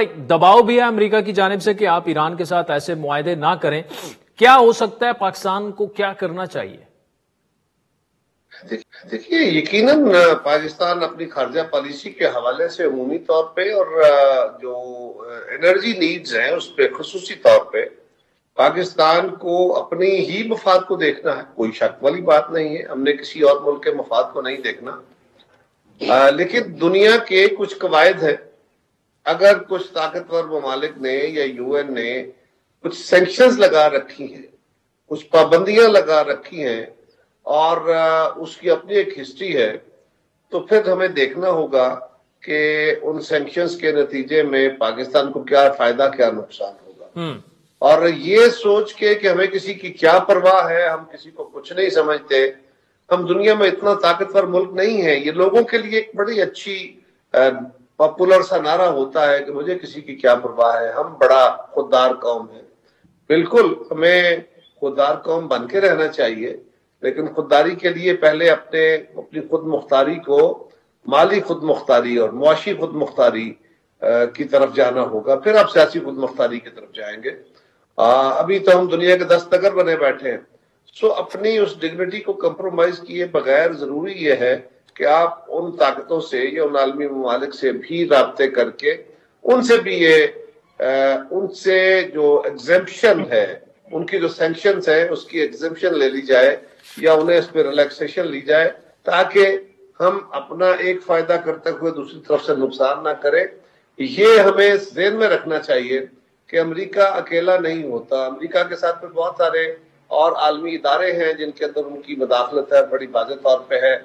ایک دباؤ بھی ہے امریکہ کی جانب سے کہ آپ ایران کے ساتھ ایسے معاہدے نہ کریں. کیا ہو سکتا ہے؟ پاکستان کو کیا کرنا چاہیے؟ دیکھیے، یقیناً پاکستان اپنی خارجہ پالیسی کے حوالے سے عمومی طور پہ اور جو انرجی نیڈز ہیں اس پہ خصوصی طور پہ پاکستان کو اپنی ہی مفاد کو دیکھنا ہے. کوئی شک والی بات نہیں ہے، ہم نے کسی اور ملک کے مفاد کو نہیں دیکھنا. لیکن دنیا کے کچھ قواعد ہیں. اگر کچھ طاقتور ممالک نے یا یو این نے کچھ سینکشنز لگا رکھی ہیں، کچھ پابندیاں لگا رکھی ہیں اور اس کی اپنی ایک ہسٹری ہے، تو پھر ہمیں دیکھنا ہوگا کہ ان سینکشنز کے نتیجے میں پاکستان کو کیا فائدہ کیا نقصان ہوگا. اور یہ سوچ کے کہ ہمیں کسی کی کیا پرواہ ہے، ہم کسی کو کچھ نہیں سمجھتے، ہم دنیا میں اتنا طاقتور ملک نہیں ہے. یہ لوگوں کے لیے ایک بڑی اچھی پاپولر سا نعرہ ہوتا ہے کہ مجھے کسی کی کیا پرواہ ہے، ہم بڑا خوددار قوم ہے. بالکل ہمیں خوددار قوم بن کے رہنا چاہیے، لیکن خودداری کے لیے پہلے اپنی خود مختاری کو مالی خود مختاری اور معاشی خود مختاری کی طرف جانا ہوگا، پھر آپ سیاسی خود مختاری کی طرف جائیں گے. ابھی تو ہم دنیا کے دستگر بنے بیٹھے ہیں. سو اپنی اس ڈگنیٹی کو کمپرومائز کیے بغیر ضروری یہ ہے کہ آپ ان طاقتوں سے یا ان عالمی ممالک سے بھی رابطے کر کے ان سے بھی ان سے جو ایگزمپشن ہے، ان کی جو سینکشنز ہے اس کی ایگزمپشن لے لی جائے یا انہیں اس پہ ریلیکسیشن لی جائے، تاکہ ہم اپنا ایک فائدہ کرتے ہوئے دوسری طرف سے نقصان نہ کریں. یہ ہمیں ذہن میں رکھنا چاہیے کہ امریکہ اکیلا نہیں ہوتا. امریکہ کے ساتھ میں بہت سارے اور عالمی ادارے ہیں جن کے اندر ان کی مداخلت ہے، بڑی واضح طور پہ ہے.